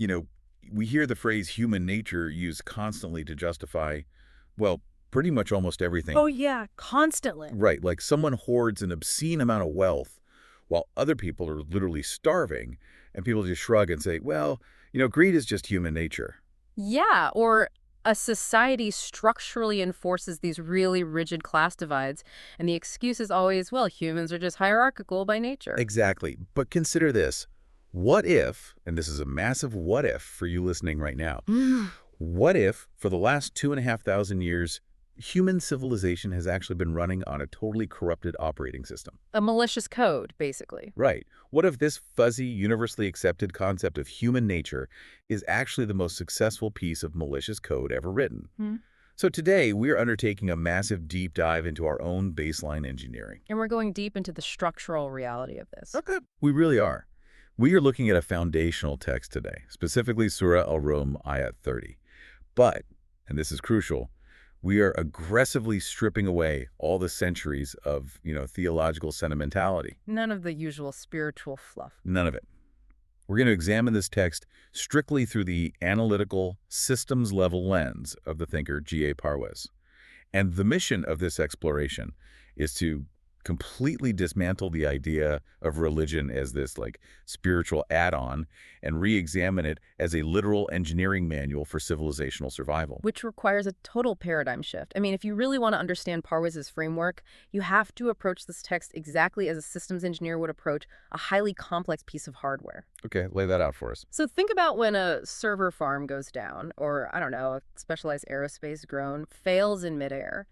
You know, we hear the phrase human nature used constantly to justify, well, pretty much almost everything. Oh, yeah, constantly. Right, like someone hoards an obscene amount of wealth while other people are literally starving, and people just shrug and say, well, greed is just human nature. Yeah, or a society structurally enforces these really rigid class divides, and the excuse is always, well, humans are just hierarchical by nature. Exactly. But consider this. What if, and this is a massive what if for you listening right now, Mm. what if for the last 2,500 years, human civilization has actually been running on a totally corrupted operating system? A malicious code, basically. Right. What if this fuzzy, universally accepted concept of human nature is actually the most successful piece of malicious code ever written? Hmm. So today, we're undertaking a massive deep dive into our own baseline engineering. And we're going deep into the structural reality of this. Okay. We really are. We are looking at a foundational text today, specifically Surah Ar-Rum, Ayat 30. But, and this is crucial, we are aggressively stripping away all the centuries of, theological sentimentality. None of the usual spiritual fluff. None of it. We're going to examine this text strictly through the analytical, systems-level lens of the thinker G.A. Parwes. And the mission of this exploration is to completely dismantle the idea of religion as this spiritual add-on and re-examine it as a literal engineering manual for civilizational survival. Which requires a total paradigm shift. I mean, if you really want to understand Parwes' framework, you have to approach this text exactly as a systems engineer would approach a highly complex piece of hardware. Okay, lay that out for us. So think about when a server farm goes down, or, I don't know, a specialized aerospace drone fails in midair.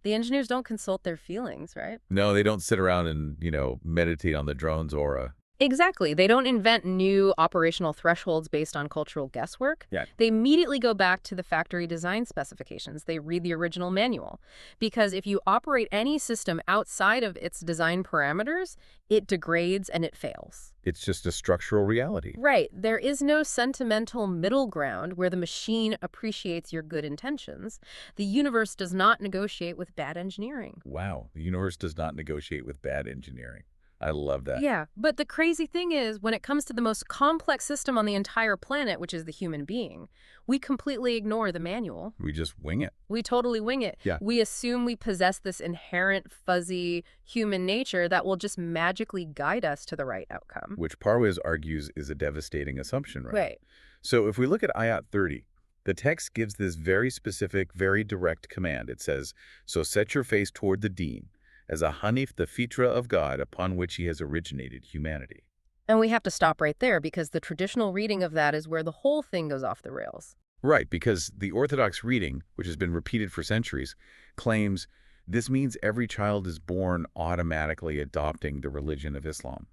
The engineers don't consult their feelings, right? No, they don't sit around and, meditate on the drone's aura. Exactly. They don't invent new operational thresholds based on cultural guesswork. Yeah. They immediately go back to the factory design specifications. They read the original manual. Because if you operate any system outside of its design parameters, it degrades and it fails. It's just a structural reality. Right. There is no sentimental middle ground where the machine appreciates your good intentions. The universe does not negotiate with bad engineering. Wow, the universe does not negotiate with bad engineering. I love that. Yeah, but the crazy thing is, when it comes to the most complex system on the entire planet, which is the human being, we completely ignore the manual. We just wing it. We totally wing it. Yeah. We assume we possess this inherent, fuzzy human nature that will just magically guide us to the right outcome. Which Parwes argues is a devastating assumption, right? Right. So if we look at Ayat 30, the text gives this very specific, very direct command. It says, so set your face toward the Deen, as a Hanif, the Fitra of God, upon which he has originated humanity. And we have to stop right there because the traditional reading of that is where the whole thing goes off the rails. Right, because the Orthodox reading, which has been repeated for centuries, claims this means every child is born automatically adopting the religion of Islam.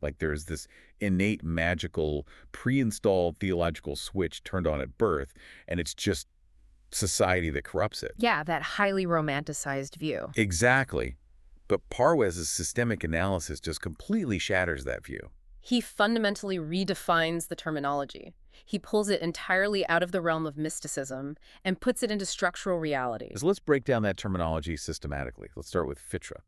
Like there's this innate, magical, pre-installed theological switch turned on at birth, and it's just society that corrupts it. Yeah, that highly romanticized view. Exactly. But Parwes' systemic analysis just completely shatters that view. He fundamentally redefines the terminology. He pulls it entirely out of the realm of mysticism and puts it into structural realities. So let's break down that terminology systematically. Let's start with Fitra.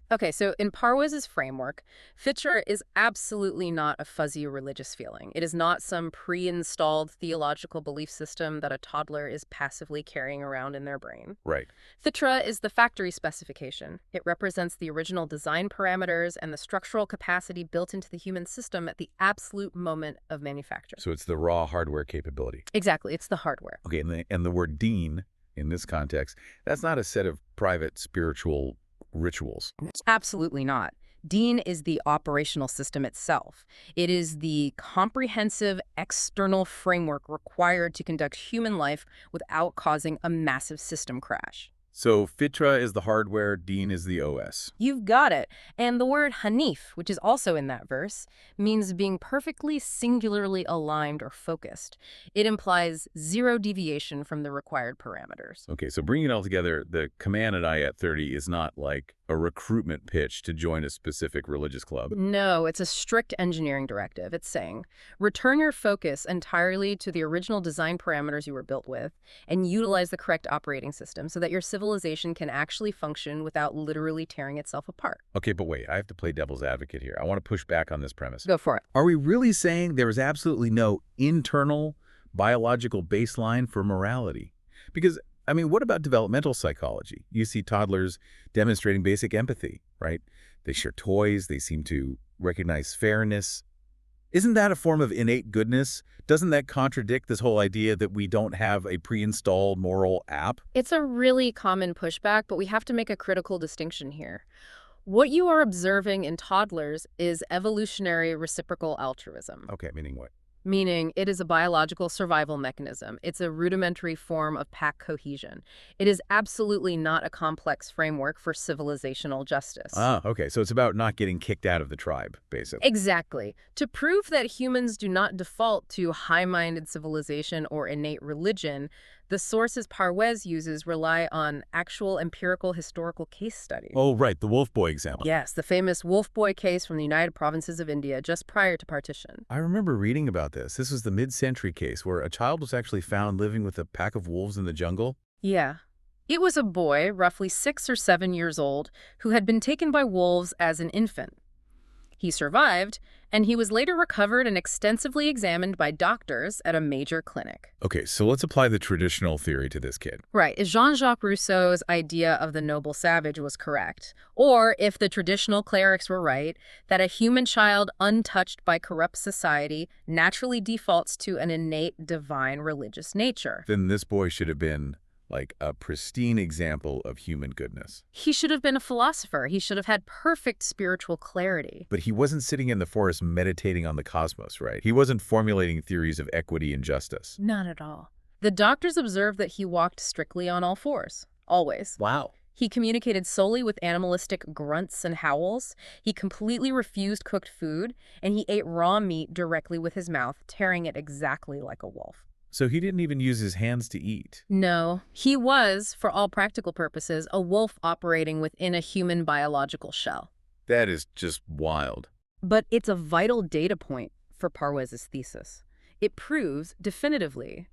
Okay, so in Parwes' framework, Fitra is absolutely not a fuzzy religious feeling. It is not some pre-installed theological belief system that a toddler is passively carrying around in their brain. Right. Fitra is the factory specification. It represents the original design parameters and the structural capacity built into the human system at the absolute moment of manufacture. So it's the raw hardware capability. Exactly, it's the hardware. Okay, and the word Deen, in this context, that's not a set of private spiritual rituals. Absolutely not. Deen is the operational system itself. It is the comprehensive external framework required to conduct human life without causing a massive system crash. So Fitra is the hardware, Deen is the OS. You've got it. And the word Hanif, which is also in that verse, means being perfectly singularly aligned or focused. It implies zero deviation from the required parameters. Okay, so bringing it all together, the command at Ayat 30 is not like a recruitment pitch to join a specific religious club. No, it's a strict engineering directive. It's saying, return your focus entirely to the original design parameters you were built with and utilize the correct operating system so that your civilization can actually function without literally tearing itself apart. Okay, but wait, I have to play devil's advocate here. I want to push back on this premise. Go for it. Are we really saying there is absolutely no internal biological baseline for morality? Because I mean, what about developmental psychology? You see toddlers demonstrating basic empathy, right? They share toys, they seem to recognize fairness. Isn't that a form of innate goodness? Doesn't that contradict this whole idea that we don't have a pre-installed moral app? It's a really common pushback, but we have to make a critical distinction here. What you are observing in toddlers is evolutionary reciprocal altruism. Okay, meaning what? Meaning it is a biological survival mechanism. It's a rudimentary form of pack cohesion. It is absolutely not a complex framework for civilizational justice. Ah, okay, so it's about not getting kicked out of the tribe, basically. Exactly. To prove that humans do not default to high-minded civilization or innate religion, the sources Parwez uses rely on actual empirical historical case studies. Oh, right, the Wolf Boy example. Yes, the famous Wolf Boy case from the United Provinces of India just prior to partition. I remember reading about this. This was the mid-century case where a child was actually found living with a pack of wolves in the jungle. Yeah. It was a boy, roughly 6 or 7 years old, who had been taken by wolves as an infant. He survived, and he was later recovered and extensively examined by doctors at a major clinic. Okay, so let's apply the traditional theory to this kid. Right. If Jean-Jacques Rousseau's idea of the noble savage was correct, or if the traditional clerics were right, that a human child untouched by corrupt society naturally defaults to an innate divine religious nature. Then this boy should have been like a pristine example of human goodness. He should have been a philosopher. He should have had perfect spiritual clarity. But he wasn't sitting in the forest meditating on the cosmos, right? He wasn't formulating theories of equity and justice. Not at all. The doctors observed that he walked strictly on all fours. Always. Wow. He communicated solely with animalistic grunts and howls. He completely refused cooked food, and he ate raw meat directly with his mouth, tearing it exactly like a wolf. So he didn't even use his hands to eat. No, he was, for all practical purposes, a wolf operating within a human biological shell. That is just wild. But it's a vital data point for Parwez's thesis. It proves definitively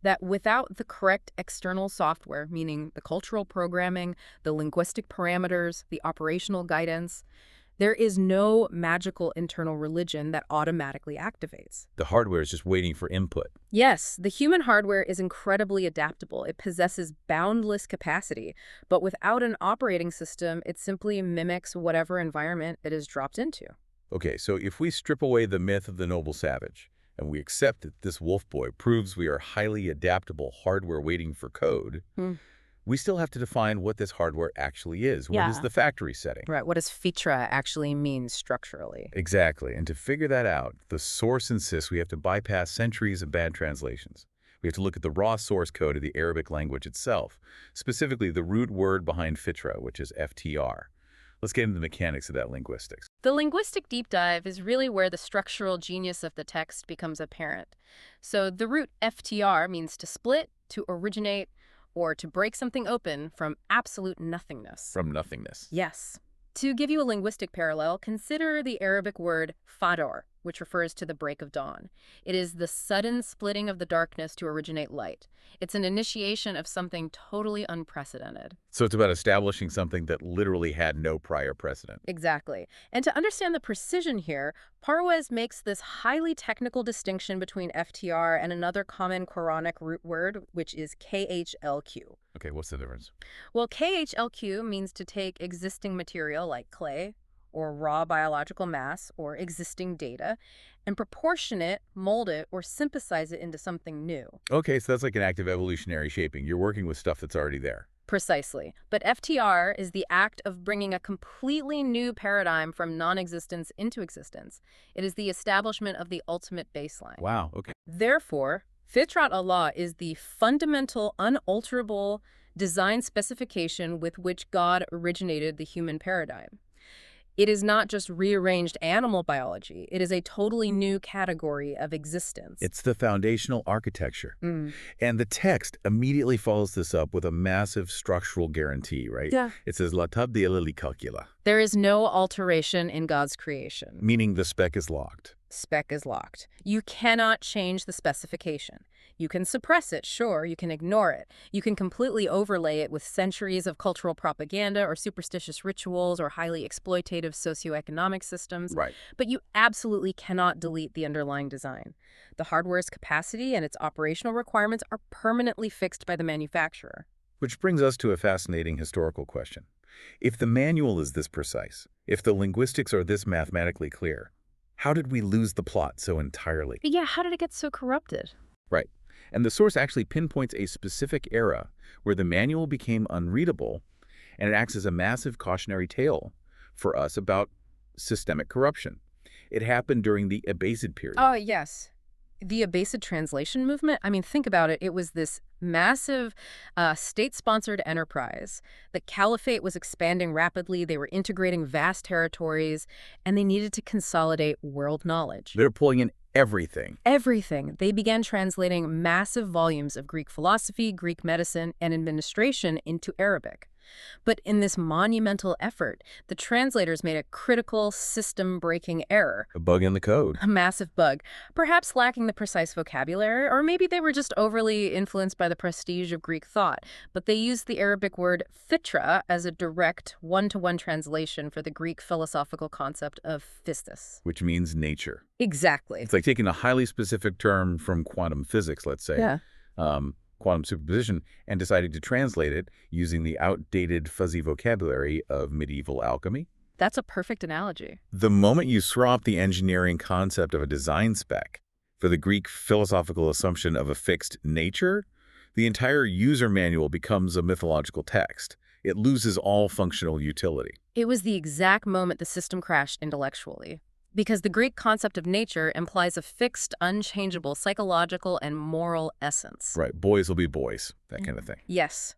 that without the correct external software, meaning the cultural programming, the linguistic parameters, the operational guidance, there is no magical internal religion that automatically activates. The hardware is just waiting for input. Yes, the human hardware is incredibly adaptable. It possesses boundless capacity, but without an operating system, it simply mimics whatever environment it is dropped into. Okay, so if we strip away the myth of the noble savage, and we accept that this wolf boy proves we are highly adaptable hardware waiting for code, we still have to define what this hardware actually is. What is the factory setting? Right, what does Fitra actually mean structurally? Exactly, and to figure that out, the source insists we have to bypass centuries of bad translations. We have to look at the raw source code of the Arabic language itself, specifically the root word behind Fitra, which is FTR. Let's get into the mechanics of that linguistics. The linguistic deep dive is really where the structural genius of the text becomes apparent. So the root FTR means to split, to originate, or to break something open from absolute nothingness. From nothingness. Yes. To give you a linguistic parallel, consider the Arabic word fador, which refers to the break of dawn. It is the sudden splitting of the darkness to originate light. It's an initiation of something totally unprecedented. So it's about establishing something that literally had no prior precedent. Exactly. And to understand the precision here, Parwez makes this highly technical distinction between FTR and another common Quranic root word, which is KHLQ. Okay, what's the difference? Well, KHLQ means to take existing material like clay, or raw biological mass, or existing data, and proportion it, mold it, or synthesize it into something new. Okay, so that's like an act of evolutionary shaping. You're working with stuff that's already there. Precisely. But FTR is the act of bringing a completely new paradigm from non-existence into existence. It is the establishment of the ultimate baseline. Wow, okay. Therefore, Fitratullah is the fundamental, unalterable design specification with which God originated the human paradigm. It is not just rearranged animal biology. It is a totally new category of existence. It's the foundational architecture. Mm. And the text immediately follows this up with a massive structural guarantee, right? Yeah. It says, La tabdila li khalqillah, There is no alteration in God's creation. meaning the spec is locked. Spec is locked. You cannot change the specification. You can suppress it, sure, you can ignore it. You can completely overlay it with centuries of cultural propaganda or superstitious rituals or highly exploitative socio-economic systems. Right. But you absolutely cannot delete the underlying design. The hardware's capacity and its operational requirements are permanently fixed by the manufacturer. Which brings us to a fascinating historical question. If the manual is this precise, if the linguistics are this mathematically clear, how did we lose the plot so entirely? But yeah, how did it get so corrupted? Right. And the source actually pinpoints a specific era where the manual became unreadable, and it acts as a massive cautionary tale for us about systemic corruption. It happened during the Abbasid period. Oh, yes. The Abbasid translation movement, I mean, think about it. It was this massive state-sponsored enterprise. The caliphate was expanding rapidly. They were integrating vast territories, and they needed to consolidate world knowledge. They're pulling in everything. Everything. They began translating massive volumes of Greek philosophy, Greek medicine, and administration into Arabic. But in this monumental effort, the translators made a critical, system-breaking error. A bug in the code. A massive bug, perhaps lacking the precise vocabulary, or maybe they were just overly influenced by the prestige of Greek thought. But they used the Arabic word fitra as a direct one-to-one translation for the Greek philosophical concept of physis. Which means nature. Exactly. It's like taking a highly specific term from quantum physics, let's say. Yeah. Quantum superposition, and decided to translate it using the outdated fuzzy vocabulary of medieval alchemy. That's a perfect analogy. The moment you swap the engineering concept of a design spec for the Greek philosophical assumption of a fixed nature, the entire user manual becomes a mythological text. It loses all functional utility. It was the exact moment the system crashed intellectually. Because the Greek concept of nature implies a fixed, unchangeable psychological and moral essence. Right, boys will be boys, that kind of thing. Yes.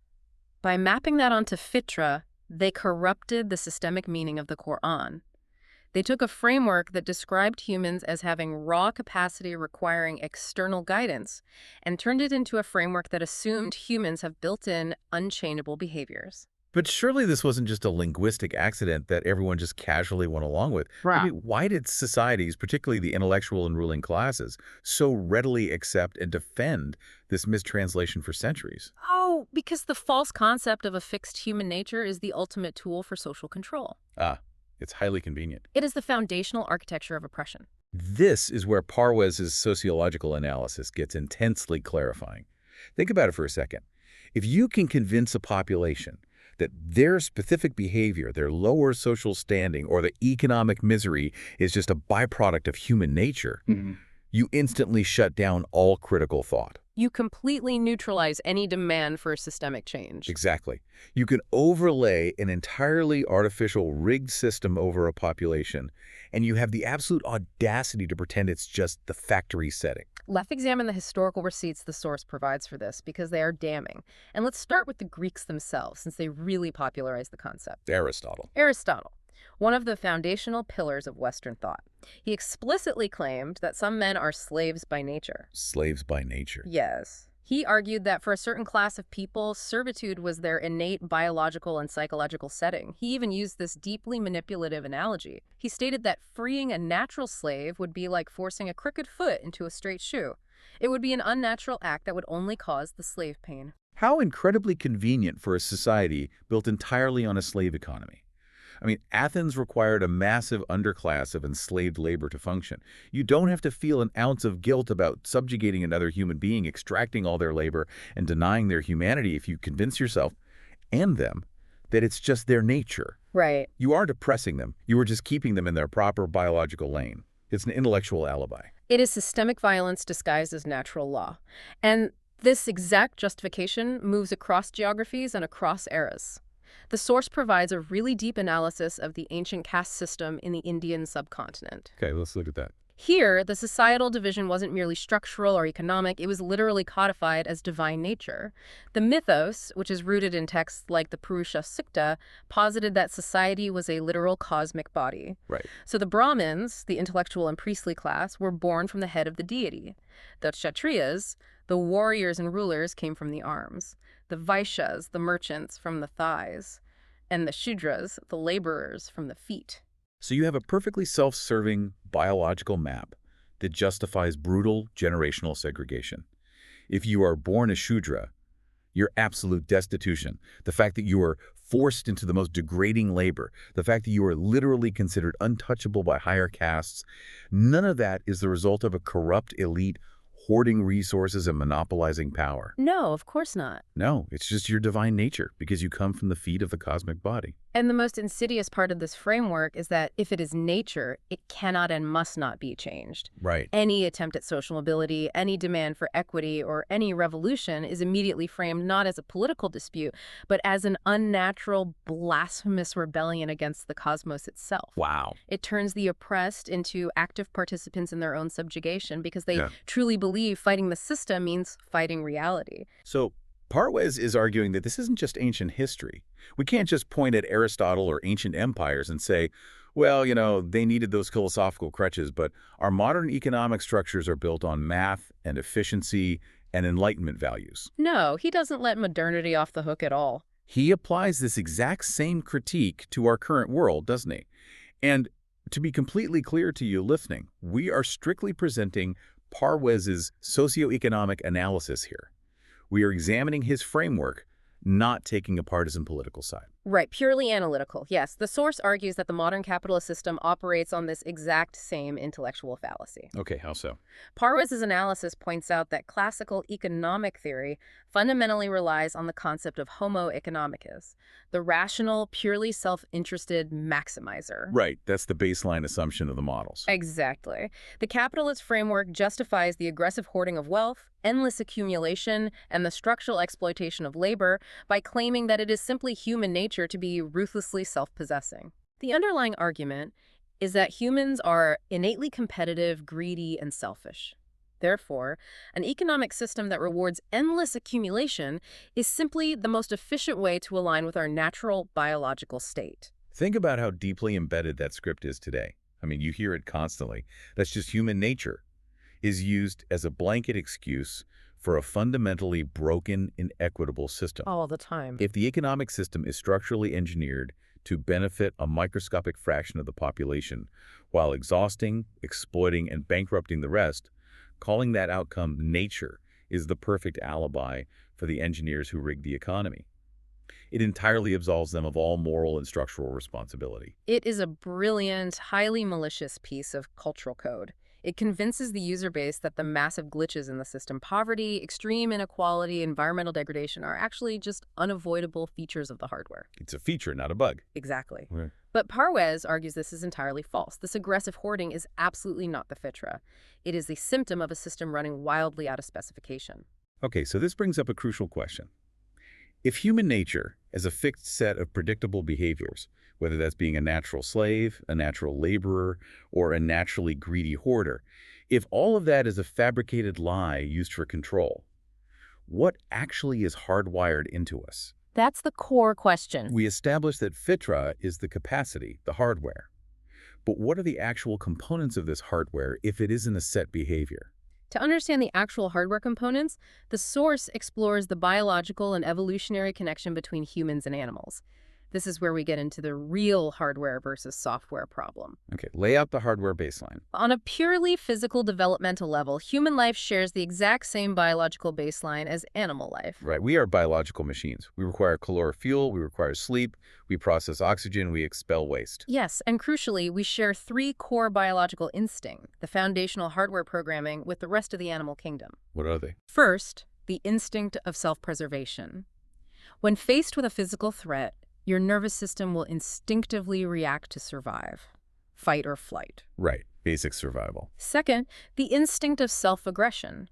By mapping that onto fitra, they corrupted the systemic meaning of the Quran. They took a framework that described humans as having raw capacity requiring external guidance and turned it into a framework that assumed humans have built-in, unchangeable behaviors. But surely this wasn't just a linguistic accident that everyone just casually went along with. Right. I mean, why did societies, particularly the intellectual and ruling classes, so readily accept and defend this mistranslation for centuries? Oh, because the false concept of a fixed human nature is the ultimate tool for social control. It's highly convenient. It is the foundational architecture of oppression. This is where Parwez's sociological analysis gets intensely clarifying. Think about it for a second. If you can convince a population that their specific behavior, their lower social standing, or the economic misery is just a byproduct of human nature, you instantly shut down all critical thought. You completely neutralize any demand for systemic change. Exactly. You can overlay an entirely artificial rigged system over a population, and you have the absolute audacity to pretend it's just the factory setting. Let's examine the historical receipts the source provides for this, because they are damning. And let's start with the Greeks themselves, since they really popularized the concept. Aristotle. Aristotle, one of the foundational pillars of Western thought. He explicitly claimed that some men are slaves by nature. Slaves by nature. Yes. He argued that for a certain class of people, servitude was their innate biological and psychological setting. He even used this deeply manipulative analogy. He stated that freeing a natural slave would be like forcing a crooked foot into a straight shoe. It would be an unnatural act that would only cause the slave pain. How incredibly convenient for a society built entirely on a slave economy. I mean, Athens required a massive underclass of enslaved labor to function. You don't have to feel an ounce of guilt about subjugating another human being, extracting all their labor, and denying their humanity if you convince yourself and them that it's just their nature. Right. You aren't oppressing them. You are just keeping them in their proper biological lane. It's an intellectual alibi. It is systemic violence disguised as natural law. And this exact justification moves across geographies and across eras. The source provides a really deep analysis of the ancient caste system in the Indian subcontinent. Okay, let's look at that. Here, the societal division wasn't merely structural or economic, it was literally codified as divine nature. The mythos, which is rooted in texts like the Purusha Sukta, posited that society was a literal cosmic body. Right. So the Brahmins, the intellectual and priestly class, were born from the head of the deity. The Kshatriyas, the warriors and rulers, came from the arms. The Vaishyas, the merchants, from the thighs. And the Shudras, the laborers, from the feet. So you have a perfectly self-serving biological map that justifies brutal generational segregation. If you are born a Shudra, your absolute destitution, the fact that you are forced into the most degrading labor, the fact that you are literally considered untouchable by higher castes, none of that is the result of a corrupt elite hoarding resources and monopolizing power. No, of course not. No, it's just your divine nature because you come from the feet of the cosmic body. And the most insidious part of this framework is that if it is nature, it cannot and must not be changed. Right. Any attempt at social mobility, any demand for equity, or any revolution is immediately framed not as a political dispute, but as an unnatural, blasphemous rebellion against the cosmos itself. Wow. It turns the oppressed into active participants in their own subjugation because they Yeah. truly believe fighting the system means fighting reality. So Parwes is arguing that this isn't just ancient history. We can't just point at Aristotle or ancient empires and say, well, they needed those philosophical crutches, but our modern economic structures are built on math and efficiency and Enlightenment values. No, he doesn't let modernity off the hook at all. He applies this exact same critique to our current world, doesn't he? And to be completely clear to you listening, we are strictly presenting Parwes's socio-economic analysis here. We are examining his framework, not taking a partisan political side. Right, purely analytical. Yes, the source argues that the modern capitalist system operates on this exact same intellectual fallacy. Okay, how so? Parwes's analysis points out that classical economic theory fundamentally relies on the concept of homo economicus, the rational, purely self-interested maximizer. Right, that's the baseline assumption of the models. Exactly. The capitalist framework justifies the aggressive hoarding of wealth, endless accumulation, and the structural exploitation of labor by claiming that it is simply human nature to be ruthlessly self-possessing. The underlying argument is that humans are innately competitive, greedy, and selfish. Therefore, an economic system that rewards endless accumulation is simply the most efficient way to align with our natural biological state. Think about how deeply embedded that script is today. I mean, you hear it constantly. That's just human nature, is used as a blanket excuse for a fundamentally broken, inequitable system. All the time. If the economic system is structurally engineered to benefit a microscopic fraction of the population while exhausting, exploiting, and bankrupting the rest, calling that outcome nature is the perfect alibi for the engineers who rigged the economy. It entirely absolves them of all moral and structural responsibility. It is a brilliant, highly malicious piece of cultural code. It convinces the user base that the massive glitches in the system, poverty, extreme inequality, environmental degradation, are actually just unavoidable features of the hardware. It's a feature, not a bug. Exactly. Right. But Parwes argues this is entirely false. This aggressive hoarding is absolutely not the fitra. It is the symptom of a system running wildly out of specification. Okay, so this brings up a crucial question. If human nature is a fixed set of predictable behaviors, whether that's being a natural slave, a natural laborer, or a naturally greedy hoarder, if all of that is a fabricated lie used for control, what actually is hardwired into us? That's the core question. We established that fitra is the capacity, the hardware. But what are the actual components of this hardware if it isn't a set behavior? To understand the actual hardware components, the source explores the biological and evolutionary connection between humans and animals. This is where we get into the real hardware versus software problem. Okay, lay out the hardware baseline. On a purely physical developmental level, human life shares the exact same biological baseline as animal life. Right, we are biological machines. We require caloric fuel, we require sleep, we process oxygen, we expel waste. Yes, and crucially, we share three core biological instincts, the foundational hardware programming, with the rest of the animal kingdom. What are they? First, the instinct of self-preservation. When faced with a physical threat, your nervous system will instinctively react to survive, fight or flight. Right, basic survival. Second, the instinct of self-aggression.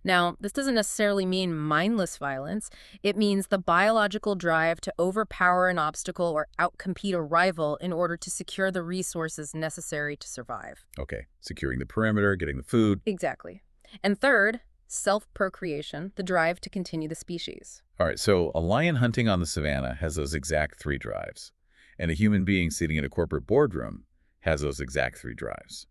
Now, this doesn't necessarily mean mindless violence. It means the biological drive to overpower an obstacle or outcompete a rival in order to secure the resources necessary to survive. Okay, securing the perimeter, getting the food. Exactly. And third, self-procreation, the drive to continue the species. All right, so a lion hunting on the savannah has those exact three drives, and a human being sitting in a corporate boardroom has those exact three drives.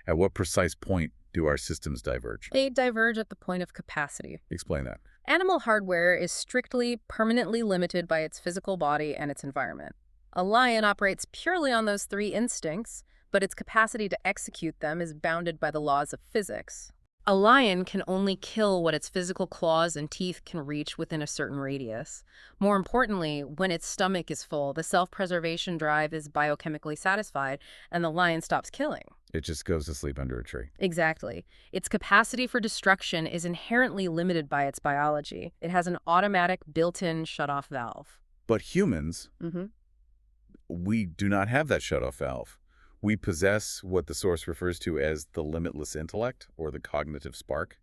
At what precise point do our systems diverge? They diverge at the point of capacity. Explain that. Animal hardware is strictly, permanently limited by its physical body and its environment. A lion operates purely on those three instincts, but its capacity to execute them is bounded by the laws of physics. A lion can only kill what its physical claws and teeth can reach within a certain radius. More importantly, when its stomach is full, the self-preservation drive is biochemically satisfied, and the lion stops killing. It just goes to sleep under a tree. Exactly. Its capacity for destruction is inherently limited by its biology. It has an automatic built-in shut-off valve. But humans, we do not have that shut-off valve. We possess what the source refers to as the limitless intellect, or the cognitive spark.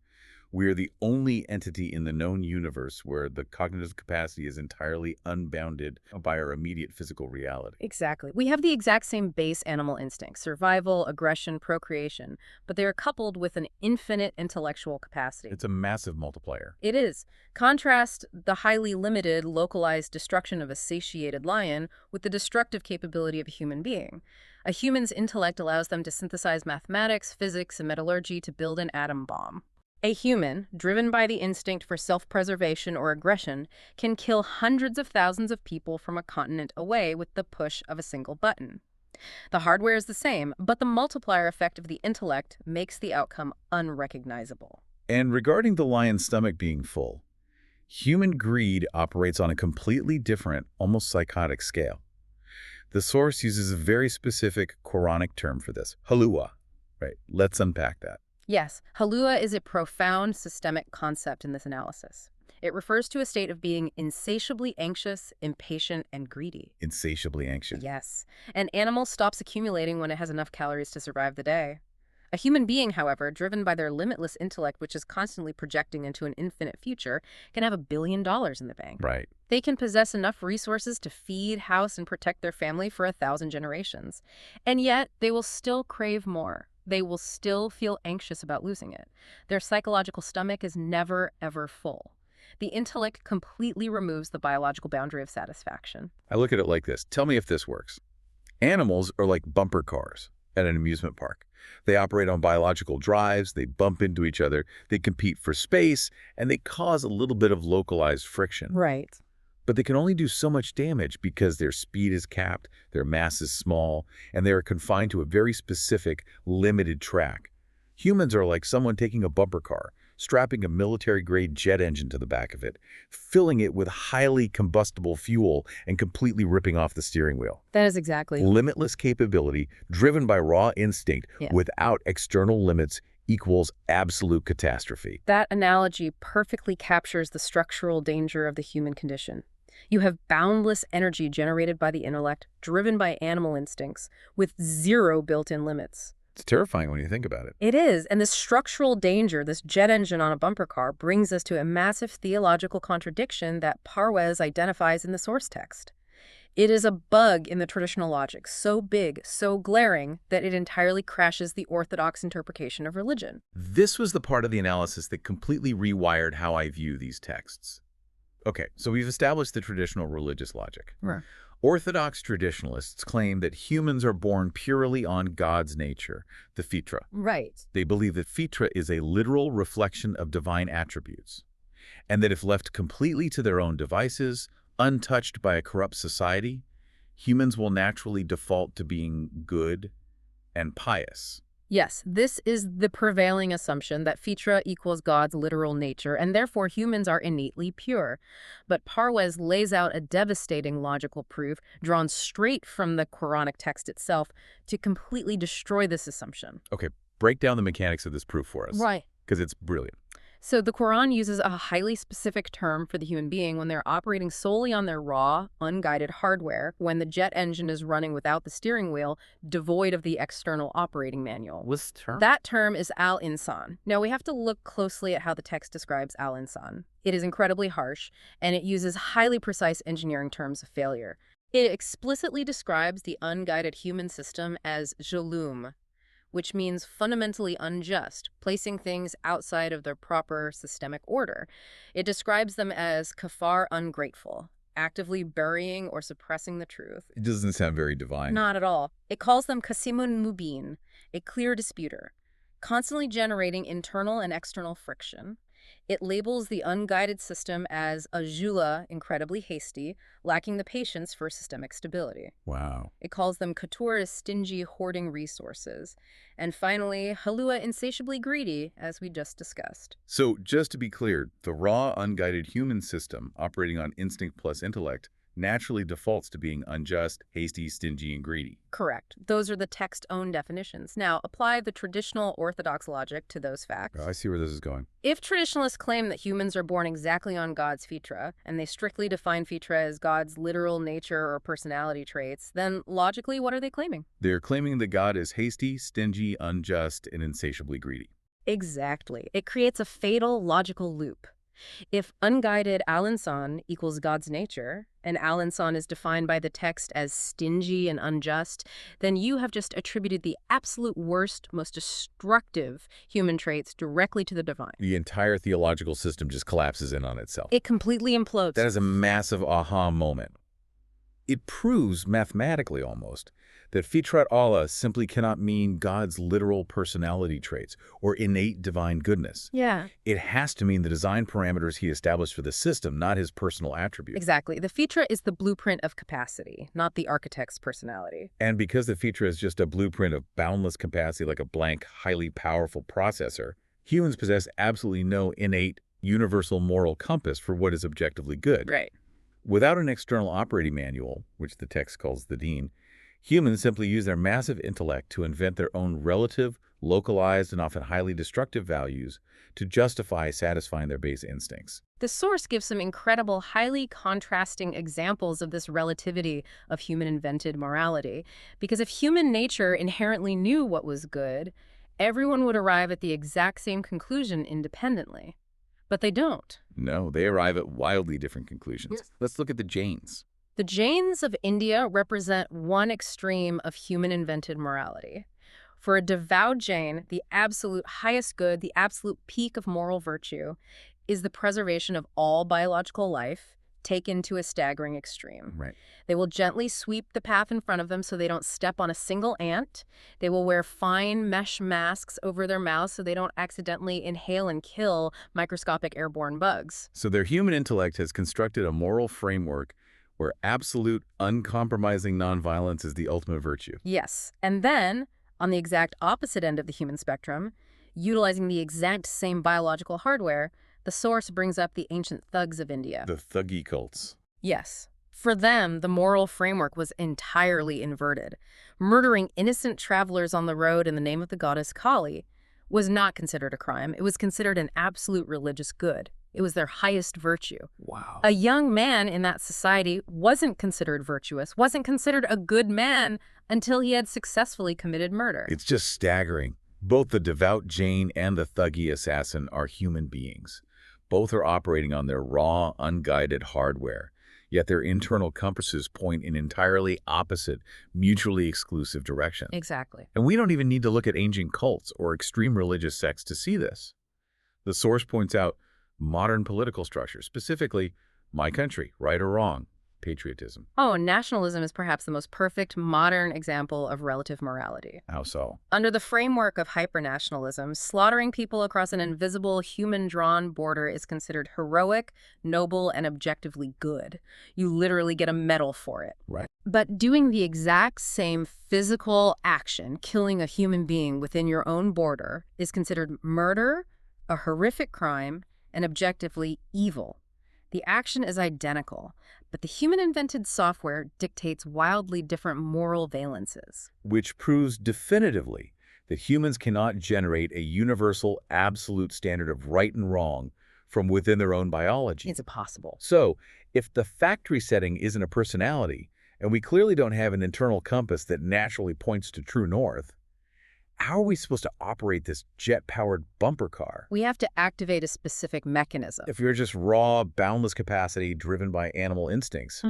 We are the only entity in the known universe where the cognitive capacity is entirely unbounded by our immediate physical reality. Exactly. We have the exact same base animal instincts, survival, aggression, procreation, but they are coupled with an infinite intellectual capacity. It's a massive multiplier. It is. Contrast the highly limited, localized destruction of a satiated lion with the destructive capability of a human being. A human's intellect allows them to synthesize mathematics, physics, and metallurgy to build an atom bomb. A human, driven by the instinct for self-preservation or aggression, can kill hundreds of thousands of people from a continent away with the push of a single button. The hardware is the same, but the multiplier effect of the intellect makes the outcome unrecognizable. And regarding the lion's stomach being full, human greed operates on a completely different, almost psychotic scale. The source uses a very specific Quranic term for this, halwa. Right, let's unpack that. Yes, halwa is a profound systemic concept in this analysis. It refers to a state of being insatiably anxious, impatient, and greedy. Insatiably anxious. Yes. An animal stops accumulating when it has enough calories to survive the day. A human being, however, driven by their limitless intellect, which is constantly projecting into an infinite future, can have $1 billion in the bank. Right. They can possess enough resources to feed, house, and protect their family for 1,000 generations. And yet, they will still crave more. They will still feel anxious about losing it. Their psychological stomach is never, ever full. The intellect completely removes the biological boundary of satisfaction. I look at it like this. Tell me if this works. Animals are like bumper cars at an amusement park. They operate on biological drives, they bump into each other, they compete for space, and they cause a little bit of localized friction. Right. But they can only do so much damage because their speed is capped, their mass is small, and they are confined to a very specific, limited track. Humans are like someone taking a bumper car, strapping a military-grade jet engine to the back of it, filling it with highly combustible fuel, and completely ripping off the steering wheel. That is exactly. Limitless capability, driven by raw instinct, without external limits, equals absolute catastrophe. That analogy perfectly captures the structural danger of the human condition. You have boundless energy generated by the intellect, driven by animal instincts, with zero built-in limits. It's terrifying when you think about it. It is, and this structural danger, this jet engine on a bumper car, brings us to a massive theological contradiction that Parwes identifies in the source text. It is a bug in the traditional logic, so big, so glaring, that it entirely crashes the orthodox interpretation of religion. This was the part of the analysis that completely rewired how I view these texts. Okay, so we've established the traditional religious logic. Right. Orthodox traditionalists claim that humans are born purely on God's nature, the Fitra. Right. They believe that Fitra is a literal reflection of divine attributes, and that if left completely to their own devices, untouched by a corrupt society, humans will naturally default to being good and pious. Yes, this is the prevailing assumption that Fitra equals God's literal nature, and therefore humans are innately pure. But Parwes lays out a devastating logical proof, drawn straight from the Quranic text itself, to completely destroy this assumption. Okay, break down the mechanics of this proof for us. Right. Because it's brilliant. So the Quran uses a highly specific term for the human being when they're operating solely on their raw, unguided hardware, when the jet engine is running without the steering wheel, devoid of the external operating manual. What's the term? That term is al-insan. Now, we have to look closely at how the text describes al-insan. It is incredibly harsh, and it uses highly precise engineering terms of failure. It explicitly describes the unguided human system as jalum, which means fundamentally unjust, placing things outside of their proper systemic order. It describes them as kafar ungrateful, actively burying or suppressing the truth. It doesn't sound very divine. Not at all. It calls them kasimun mubin, a clear disputer, constantly generating internal and external friction. It labels the unguided system as a jula, incredibly hasty, lacking the patience for systemic stability. Wow. It calls them Katur as stingy, hoarding resources. And finally, Halua, insatiably greedy, as we just discussed. So just to be clear, the raw, unguided human system operating on instinct plus intellect naturally defaults to being unjust, hasty, stingy, and greedy. Correct. Those are the text's own definitions. Now, apply the traditional orthodox logic to those facts. Oh, I see where this is going. If traditionalists claim that humans are born exactly on God's fitra, and they strictly define fitra as God's literal nature or personality traits, then logically, what are they claiming? They're claiming that God is hasty, stingy, unjust, and insatiably greedy. Exactly. It creates a fatal logical loop. If unguided al-insan equals God's nature, and al-insan is defined by the text as stingy and unjust, then you have just attributed the absolute worst, most destructive human traits directly to the divine. The entire theological system just collapses in on itself. It completely implodes. That is a massive aha moment. It proves, mathematically almost, that Fitratullah simply cannot mean God's literal personality traits or innate divine goodness. Yeah. It has to mean the design parameters he established for the system, not his personal attributes. Exactly. The fitra is the blueprint of capacity, not the architect's personality. And because the fitra is just a blueprint of boundless capacity like a blank, highly powerful processor, humans possess absolutely no innate, universal moral compass for what is objectively good. Right. Without an external operating manual, which the text calls the Deen, humans simply use their massive intellect to invent their own relative, localized, and often highly destructive values to justify satisfying their base instincts. The source gives some incredible, highly contrasting examples of this relativity of human-invented morality. Because if human nature inherently knew what was good, everyone would arrive at the exact same conclusion independently. But they don't. No, they arrive at wildly different conclusions. Yes. Let's look at the Jains. The Jains of India represent one extreme of human-invented morality. For a devout Jain, the absolute highest good, the absolute peak of moral virtue, is the preservation of all biological life, taken to a staggering extreme. Right. They will gently sweep the path in front of them so they don't step on a single ant. They will wear fine mesh masks over their mouths so they don't accidentally inhale and kill microscopic airborne bugs. So their human intellect has constructed a moral framework where absolute, uncompromising nonviolence is the ultimate virtue. Yes. And then, on the exact opposite end of the human spectrum, utilizing the exact same biological hardware, the source brings up the ancient thugs of India. The thuggy cults. Yes. For them, the moral framework was entirely inverted. Murdering innocent travelers on the road in the name of the goddess Kali was not considered a crime. It was considered an absolute religious good. It was their highest virtue. Wow. A young man in that society wasn't considered virtuous, wasn't considered a good man until he had successfully committed murder. It's just staggering. Both the devout Jain and the thuggy assassin are human beings. Both are operating on their raw, unguided hardware, yet their internal compasses point in entirely opposite, mutually exclusive directions. Exactly. And we don't even need to look at ancient cults or extreme religious sects to see this. The source points out modern political structure, specifically my country, right or wrong, patriotism. Oh, nationalism is perhaps the most perfect modern example of relative morality. How so? Under the framework of hypernationalism, slaughtering people across an invisible, human-drawn border is considered heroic, noble, and objectively good. You literally get a medal for it. Right. But doing the exact same physical action, killing a human being within your own border, is considered murder, a horrific crime, and objectively evil. The action is identical, but the human-invented software dictates wildly different moral valences. Which proves definitively that humans cannot generate a universal, absolute standard of right and wrong from within their own biology. It's impossible. So, if the factory setting isn't a personality, and we clearly don't have an internal compass that naturally points to true north, how are we supposed to operate this jet-powered bumper car? We have to activate a specific mechanism. If you're just raw, boundless capacity driven by animal instincts,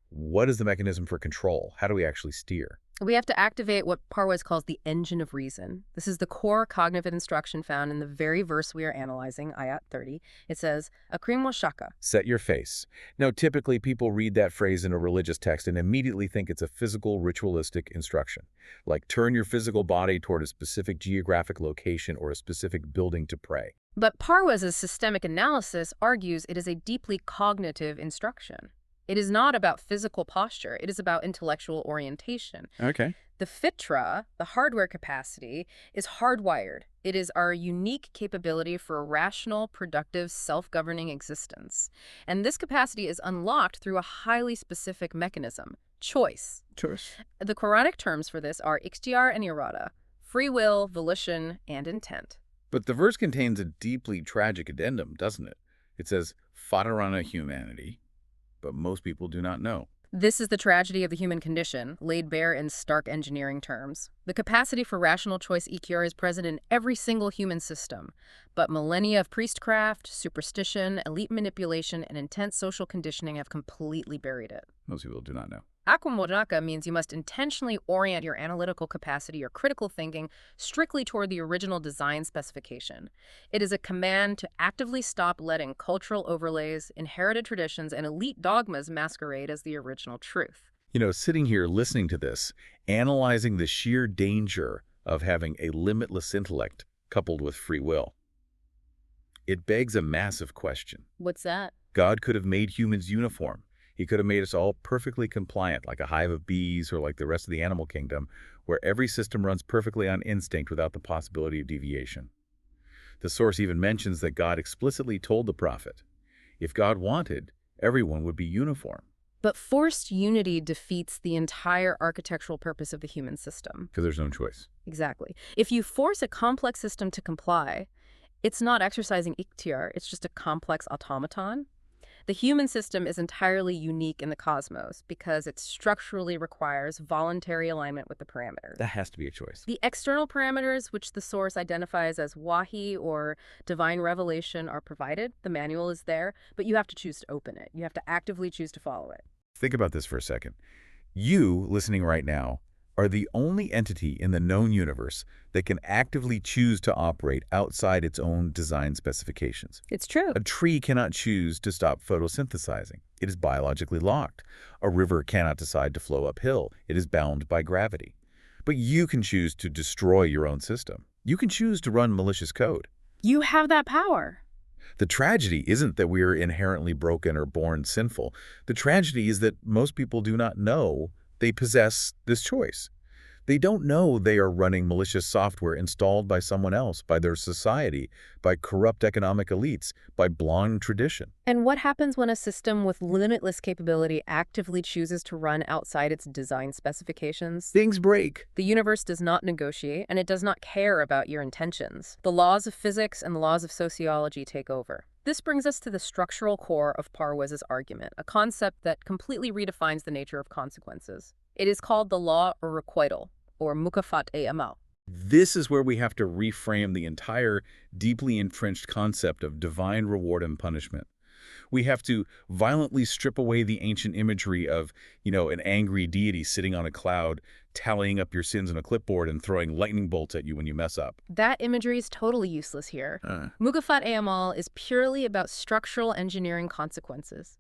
what is the mechanism for control? How do we actually steer? We have to activate what Parwes calls the engine of reason. This is the core cognitive instruction found in the very verse we are analyzing, Ayat 30. It says, Akrim wa shaka. Set your face. Now, typically people read that phrase in a religious text and immediately think it's a physical, ritualistic instruction, like turn your physical body toward a specific geographic location or a specific building to pray. But Parwes' systemic analysis argues it is a deeply cognitive instruction. It is not about physical posture. It is about intellectual orientation. Okay. The fitra, the hardware capacity, is hardwired. It is our unique capability for a rational, productive, self-governing existence. And this capacity is unlocked through a highly specific mechanism, choice. The Quranic terms for this are ikhtiyar and irada, free will, volition, and intent. But the verse contains a deeply tragic addendum, doesn't it? It says, fatarana humanity, but most people do not know. This is the tragedy of the human condition, laid bare in stark engineering terms. The capacity for rational choice EQR is present in every single human system, but millennia of priestcraft, superstition, elite manipulation, and intense social conditioning have completely buried it. Most people do not know. Akwamodaka means you must intentionally orient your analytical capacity or critical thinking strictly toward the original design specification. It is a command to actively stop letting cultural overlays, inherited traditions, and elite dogmas masquerade as the original truth. You know, sitting here listening to this, analyzing the sheer danger of having a limitless intellect coupled with free will, it begs a massive question. What's that? God could have made humans uniform. He could have made us all perfectly compliant, like a hive of bees or like the rest of the animal kingdom, where every system runs perfectly on instinct without the possibility of deviation. The source even mentions that God explicitly told the prophet, if God wanted, everyone would be uniform. But forced unity defeats the entire architectural purpose of the human system. Because there's no choice. Exactly. If you force a complex system to comply, it's not exercising ikhtiyar, it's just a complex automaton. The human system is entirely unique in the cosmos because it structurally requires voluntary alignment with the parameters. That has to be a choice. The external parameters, which the source identifies as wahi or divine revelation, are provided. The manual is there, but you have to choose to open it. You have to actively choose to follow it. Think about this for a second. You, listening right now, are the only entity in the known universe that can actively choose to operate outside its own design specifications. It's true. A tree cannot choose to stop photosynthesizing. It is biologically locked. A river cannot decide to flow uphill. It is bound by gravity. But you can choose to destroy your own system. You can choose to run malicious code. You have that power. The tragedy isn't that we are inherently broken or born sinful. The tragedy is that most people do not know they possess this choice. They don't know they are running malicious software installed by someone else, by their society, by corrupt economic elites, by blind tradition. And what happens when a system with limitless capability actively chooses to run outside its design specifications? Things break. The universe does not negotiate, and it does not care about your intentions. The laws of physics and the laws of sociology take over. This brings us to the structural core of Parwes' argument, a concept that completely redefines the nature of consequences. It is called the law or requital, or mukafat-e-amal. This is where we have to reframe the entire deeply entrenched concept of divine reward and punishment. We have to violently strip away the ancient imagery of, an angry deity sitting on a cloud, tallying up your sins on a clipboard and throwing lightning bolts at you when you mess up. That imagery is totally useless here. Mukafat-e-amal is purely about structural engineering consequences.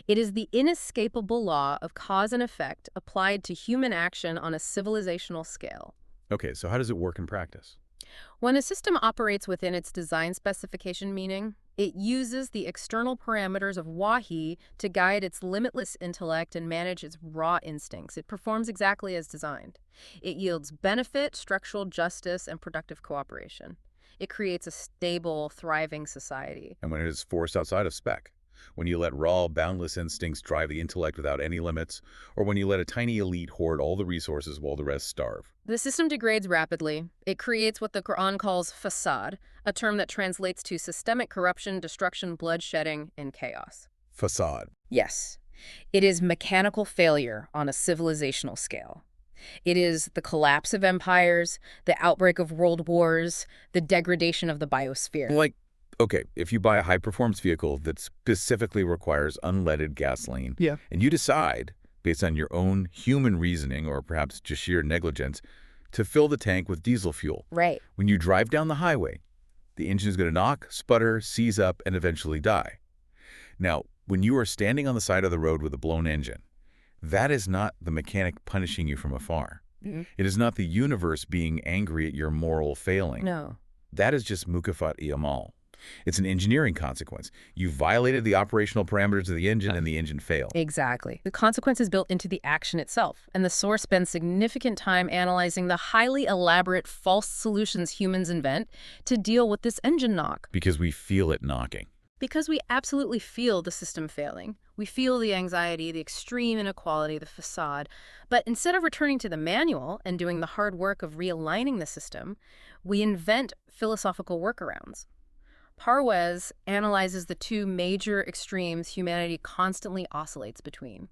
It is the inescapable law of cause and effect applied to human action on a civilizational scale. Okay, so how does it work in practice? When a system operates within its design specification meaning, it uses the external parameters of wahi to guide its limitless intellect and manage its raw instincts. It performs exactly as designed. It yields benefit, structural justice, and productive cooperation. It creates a stable, thriving society. And when it is forced outside of spec? when you let raw, boundless instincts drive the intellect without any limits, or when you let a tiny elite hoard all the resources while the rest starve. The system degrades rapidly. It creates what the Quran calls fasad, a term that translates to systemic corruption, destruction, bloodshedding, and chaos. Facade. Yes, it is mechanical failure on a civilizational scale. It is the collapse of empires, the outbreak of world wars, the degradation of the biosphere. Like, okay, if you buy a high-performance vehicle that specifically requires unleaded gasoline, Yeah. and you decide, based on your own human reasoning or perhaps just sheer negligence, to fill the tank with diesel fuel. Right. When you drive down the highway, the engine is going to knock, sputter, seize up, and eventually die. Now, when you are standing on the side of the road with a blown engine, that is not the mechanic punishing you from afar. Mm-hmm. It is not the universe being angry at your moral failing. No. That is just mukafat amal. It's an engineering consequence. You violated the operational parameters of the engine and the engine failed. Exactly. The consequence is built into the action itself, and the source spends significant time analyzing the highly elaborate false solutions humans invent to deal with this engine knock. Because we feel it knocking. Because we absolutely feel the system failing. We feel the anxiety, the extreme inequality, the facade. But instead of returning to the manual and doing the hard work of realigning the system, we invent philosophical workarounds. Parwez analyzes the two major extremes humanity constantly oscillates between: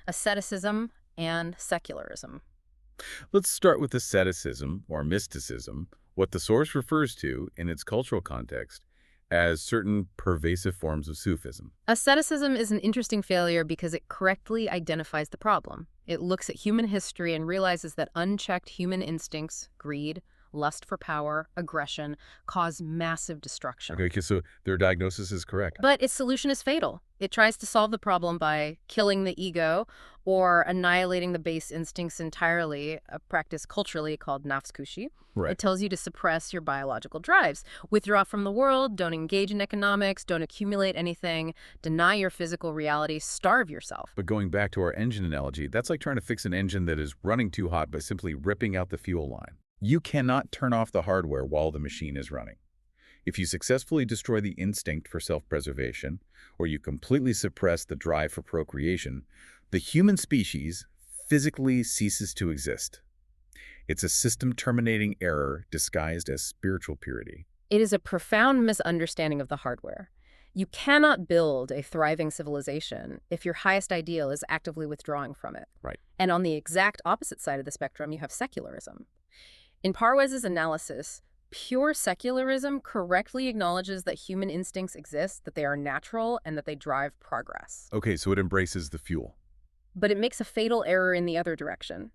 asceticism and secularism. Let's start with asceticism, or mysticism, what the source refers to, in its cultural context, as certain pervasive forms of Sufism. Asceticism is an interesting failure because it correctly identifies the problem. It looks at human history and realizes that unchecked human instincts, greed, lust for power, aggression, cause massive destruction. Okay, so their diagnosis is correct. But its solution is fatal. It tries to solve the problem by killing the ego or annihilating the base instincts entirely, a practice culturally called nafs-kushi. Right. It tells you to suppress your biological drives, withdraw from the world, don't engage in economics, don't accumulate anything, deny your physical reality, starve yourself. But going back to our engine analogy, that's like trying to fix an engine that is running too hot by simply ripping out the fuel line. You cannot turn off the hardware while the machine is running. If you successfully destroy the instinct for self-preservation, or you completely suppress the drive for procreation, the human species physically ceases to exist. It's a system-terminating error disguised as spiritual purity. It is a profound misunderstanding of the hardware. You cannot build a thriving civilization if your highest ideal is actively withdrawing from it. Right. And on the exact opposite side of the spectrum, you have secularism. In Parwez's analysis, pure secularism correctly acknowledges that human instincts exist, that they are natural, and that they drive progress. Okay, so it embraces the fuel. But it makes a fatal error in the other direction.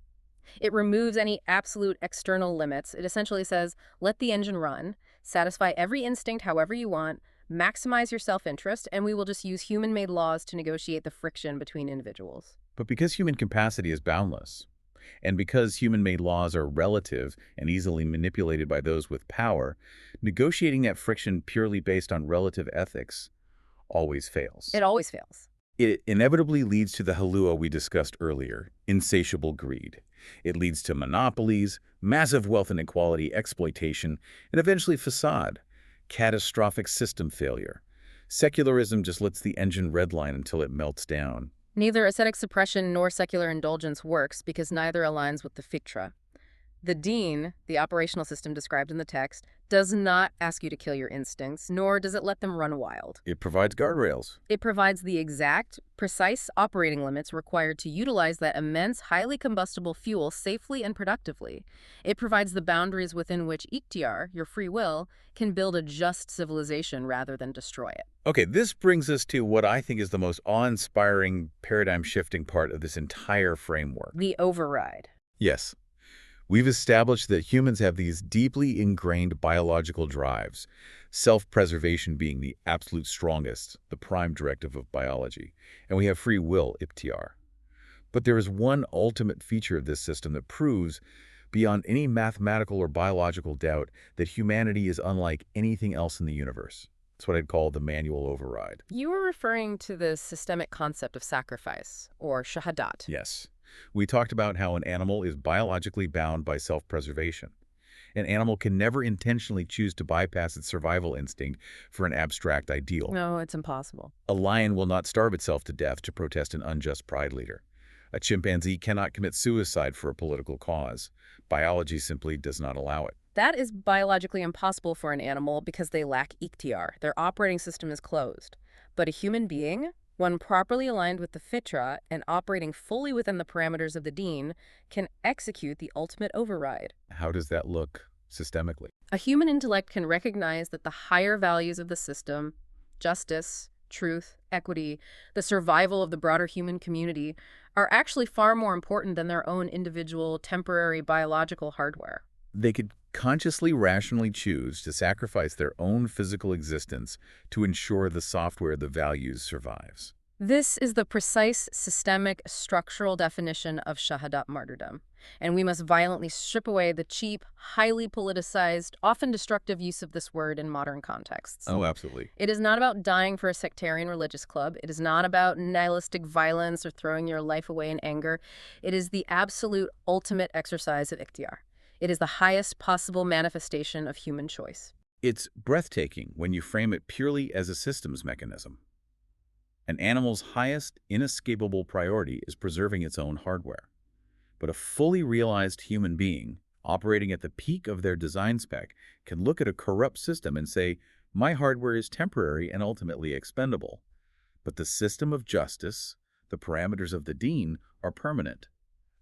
It removes any absolute external limits. It essentially says, let the engine run, satisfy every instinct however you want, maximize your self-interest, and we will just use human-made laws to negotiate the friction between individuals. But because human capacity is boundless, and because human-made laws are relative and easily manipulated by those with power, negotiating that friction purely based on relative ethics always fails. It always fails. It inevitably leads to the halua we discussed earlier, insatiable greed. It leads to monopolies, massive wealth inequality, exploitation, and eventually facade, catastrophic system failure. Secularism just lets the engine redline until it melts down. Neither ascetic suppression nor secular indulgence works because neither aligns with the fitra. The Deen, the operational system described in the text, does not ask you to kill your instincts, nor does it let them run wild. It provides guardrails. It provides the exact, precise operating limits required to utilize that immense, highly combustible fuel safely and productively. It provides the boundaries within which ikhtiar, your free will, can build a just civilization rather than destroy it. Okay, this brings us to what I think is the most awe-inspiring, paradigm-shifting part of this entire framework. The override. Yes. We've established that humans have these deeply ingrained biological drives, self-preservation being the absolute strongest, the prime directive of biology, and we have free will, ikhtiar. But there is one ultimate feature of this system that proves, beyond any mathematical or biological doubt, that humanity is unlike anything else in the universe. It's what I'd call the manual override. You were referring to the systemic concept of sacrifice, or shahadat. Yes. We talked about how an animal is biologically bound by self-preservation. An animal can never intentionally choose to bypass its survival instinct for an abstract ideal. No, it's impossible. A lion will not starve itself to death to protest an unjust pride leader. A chimpanzee cannot commit suicide for a political cause. Biology simply does not allow it. That is biologically impossible for an animal because they lack ikhtiar. Their operating system is closed. But a human being, when properly aligned with the fitra and operating fully within the parameters of the Deen, can execute the ultimate override. How does that look systemically? A human intellect can recognize that the higher values of the system, justice, truth, equity, the survival of the broader human community, are actually far more important than their own individual, temporary biological hardware. They could consciously, rationally choose to sacrifice their own physical existence to ensure the software the values survives. This is the precise, systemic, structural definition of shahadat martyrdom, and we must violently strip away the cheap, highly politicized, often destructive use of this word in modern contexts. Oh, absolutely. It is not about dying for a sectarian religious club. It is not about nihilistic violence or throwing your life away in anger. It is the absolute ultimate exercise of ikhtiar. It is the highest possible manifestation of human choice. It's breathtaking when you frame it purely as a systems mechanism. An animal's highest, inescapable priority is preserving its own hardware. But a fully realized human being, operating at the peak of their design spec, can look at a corrupt system and say, my hardware is temporary and ultimately expendable. But the system of justice, the parameters of the Deen, are permanent.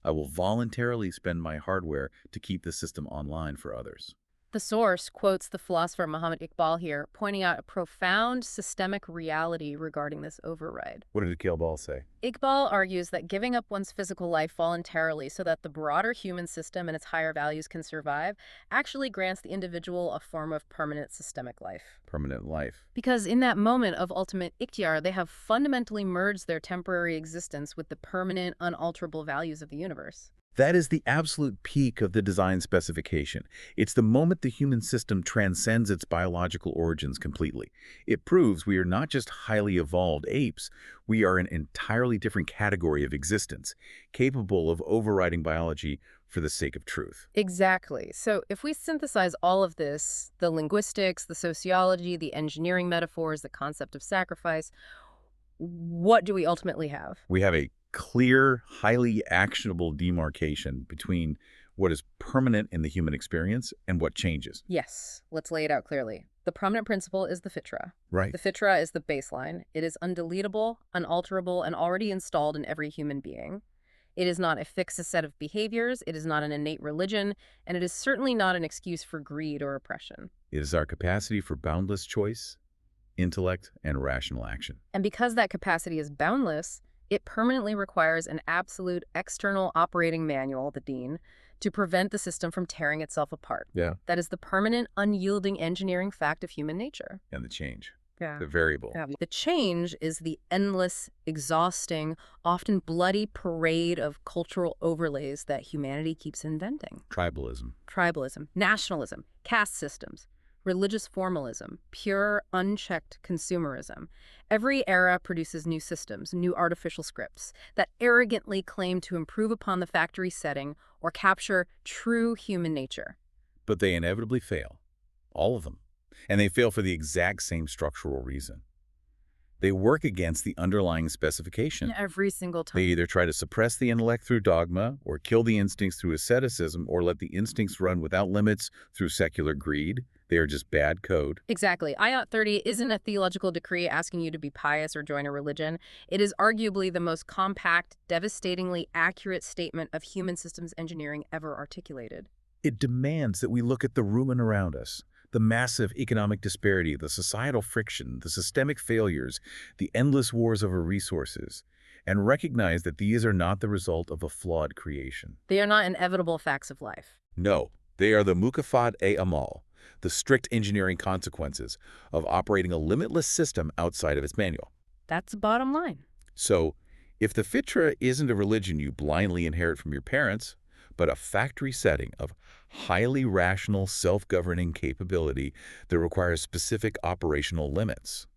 I will voluntarily spend my hardware to keep the system online for others. The source quotes the philosopher Muhammad Iqbal here, pointing out a profound systemic reality regarding this override. What did Iqbal say? Iqbal argues that giving up one's physical life voluntarily so that the broader human system and its higher values can survive actually grants the individual a form of permanent systemic life. Permanent life. Because in that moment of ultimate ikhtiar, they have fundamentally merged their temporary existence with the permanent, unalterable values of the universe. That is the absolute peak of the design specification. It's the moment the human system transcends its biological origins completely. It proves we are not just highly evolved apes, we are an entirely different category of existence, capable of overriding biology for the sake of truth. Exactly. So if we synthesize all of this, the linguistics, the sociology, the engineering metaphors, the concept of sacrifice, what do we ultimately have? We have a clear, highly actionable demarcation between what is permanent in the human experience and what changes. Yes, let's lay it out clearly. The prominent principle is the fitra. Right. The fitra is the baseline. It is undeletable, unalterable, and already installed in every human being. It is not a fixed set of behaviors, it is not an innate religion, and it is certainly not an excuse for greed or oppression. It is our capacity for boundless choice, intellect, and rational action. And because that capacity is boundless, it permanently requires an absolute external operating manual, the Deen, to prevent the system from tearing itself apart. Yeah. That is the permanent, unyielding engineering fact of human nature. And the change. Yeah. The variable. Yeah. The change is the endless, exhausting, often bloody parade of cultural overlays that humanity keeps inventing. Tribalism, Nationalism, caste systems, religious formalism, pure, unchecked consumerism. Every era produces new systems, new artificial scripts that arrogantly claim to improve upon the factory setting or capture true human nature. But they inevitably fail. All of them. And they fail for the exact same structural reason. They work against the underlying specification. Every single time. They either try to suppress the intellect through dogma, or kill the instincts through asceticism, or let the instincts run without limits through secular greed. They are just bad code. Exactly. Ayat 30 isn't a theological decree asking you to be pious or join a religion. It is arguably the most compact, devastatingly accurate statement of human systems engineering ever articulated. It demands that we look at the ruin around us, the massive economic disparity, the societal friction, the systemic failures, the endless wars over resources, and recognize that these are not the result of a flawed creation. They are not inevitable facts of life. No, they are the mukafat-e-amal, the strict engineering consequences of operating a limitless system outside of its manual. That's the bottom line. So, if the fitra isn't a religion you blindly inherit from your parents, but a factory setting of highly rational, self-governing capability that requires specific operational limits.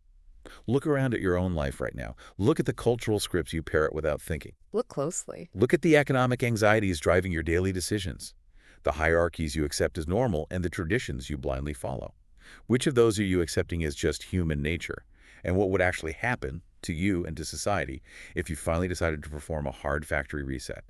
Look around at your own life right now. Look at the cultural scripts you parrot without thinking. Look closely. Look at the economic anxieties driving your daily decisions. the hierarchies you accept as normal, and the traditions you blindly follow. Which of those are you accepting as just human nature? And what would actually happen to you and to society if you finally decided to perform a hard factory reset?